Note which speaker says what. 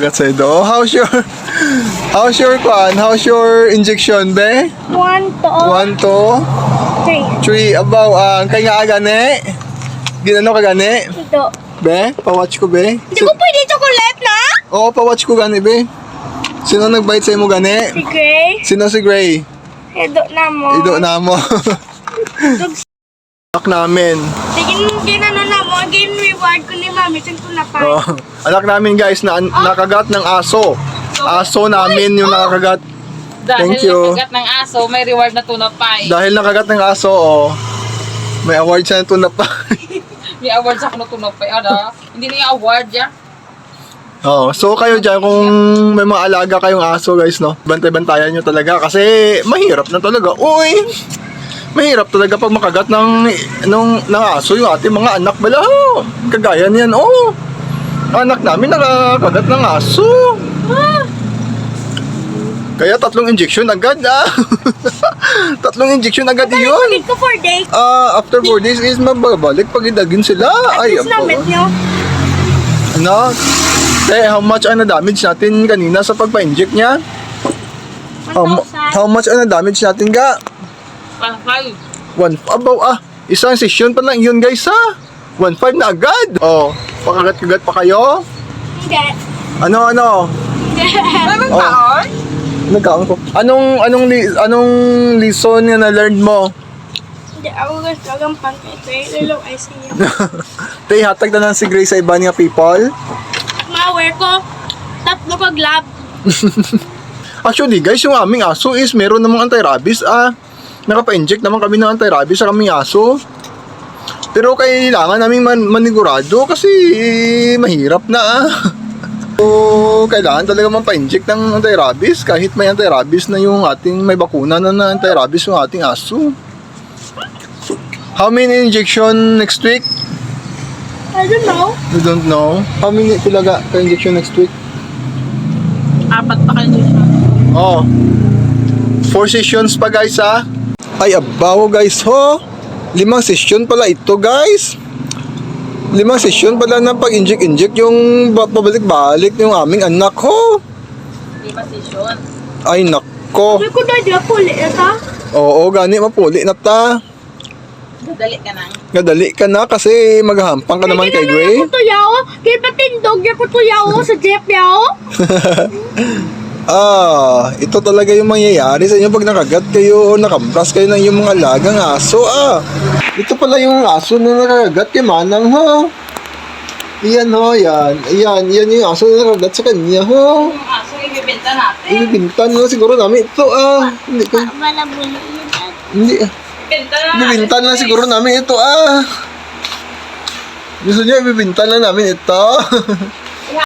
Speaker 1: Gatsedo, how's your injection, be?
Speaker 2: 1, 2,
Speaker 1: 1, 2, 3.
Speaker 2: 3.
Speaker 1: Abaw, kay nga gani. Ginano ka gani?
Speaker 2: Ito.
Speaker 1: Be, pa-watch ko, be.
Speaker 2: Hindi ko pwede chocolate na?
Speaker 1: Oo, pa-watch ko gani, be. Sino nag-bite sa'yo mo gani?
Speaker 2: Si Gray.
Speaker 1: Sino si Gray?
Speaker 2: Ido na mo.
Speaker 1: Ido na mo. Anak namin.
Speaker 2: Ginano na mo. Gin-reward ko ni Mami. Saan ko na pa?
Speaker 1: Oh, anak namin guys na nakagat ng aso. Aso namin yung nakagat.
Speaker 3: Dahil
Speaker 1: Thank you.
Speaker 3: nakagat ng aso, may reward na tuna pie.
Speaker 1: Dahil nakagat ng aso, oh, may award siya ng tuna pa.
Speaker 3: May award sa kuno tuna pie. Ada, hindi na award ya.
Speaker 1: Oh, so kayo dyan, kung may mga alaga kayong aso guys, no, bantay-bantayan nyo talaga kasi mahirap na talaga. Uy! Mahirap talaga pag makagat ng aso yung ating mga anak bala. Kagaya niyan, oh. Anak namin nakakagat ng aso. Kaya 3 injection agad, 3 injection agad yun.
Speaker 2: Balik ko 4 days.
Speaker 1: After 4 days is mababalik pag idagin sila. Ay,
Speaker 2: At least namit nyo.
Speaker 1: Ano? How much ang na-damage natin kanina sa pagpa-inject niya? How much ang na-damage natin ga?
Speaker 3: 5.
Speaker 1: Abaw isang session pa lang yun guys ha? 1.5 na agad. Oh, pakagat-kagat pa kayo?
Speaker 2: Hindi.
Speaker 1: Ano?
Speaker 3: Anong
Speaker 1: Oh.
Speaker 3: taon?
Speaker 1: Nagkaon ko. Anong lesson nga na-learn mo?
Speaker 2: Hindi ako gusto ang pang-ito. Lalo ay siya.
Speaker 1: Tay, hatag na lang si Grace sa iba niya people.
Speaker 2: Ma-wear ko 3 ko glove.
Speaker 1: Actually guys, yung aming aso is meron namang anti-rabies. Nakapa-inject naman kami ng anti-rabies sa aming aso. Pero kailangan naming manigurado kasi mahirap na. So, kailangan talaga pa-inject ng anti-rabies kahit may anti-rabies na yung ating may bakuna na anti-rabies yung ating aso. How many injection next week?
Speaker 2: I don't know.
Speaker 1: You don't know? How many talaga ka-injection next week?
Speaker 3: 4 pa kayo siya.
Speaker 1: Oh. 4 sessions pa guys ha. Ay abaw guys ho. 5 session pala ito guys. 5 session pala na pag-inject yung pabalik-balik yung aming anak ho.
Speaker 3: 5 session.
Speaker 1: Ay nako.
Speaker 2: Sabi ko na di ako ulit ata.
Speaker 1: Oo, gani mapuli na ta.
Speaker 3: Dadali ka na.
Speaker 1: Gadali ka na kasi maghahampang ka naman kay Gray.
Speaker 2: Kaya ko tuyaw. Kaya patindog niya ko tuyaw sa jeep yaw.
Speaker 1: Ito talaga yung mangyayari sa inyo pag nakagat kayo o nakabras kayo ng yung mga alagang aso Ito pala yung aso na nakagat kay Manang ho. Iyan ho, yan. Iyan yung aso na nakagat sa kanya ho.
Speaker 3: Yung aso, ibibenta natin.
Speaker 1: Ibibintan na siguro namin ito Hindi ko.
Speaker 2: Malabuli yun at.
Speaker 1: Hindi
Speaker 3: Ibibenta na natin.
Speaker 1: Ibibintan na siguro namin ito Gusto niyo ibibintan na namin ito.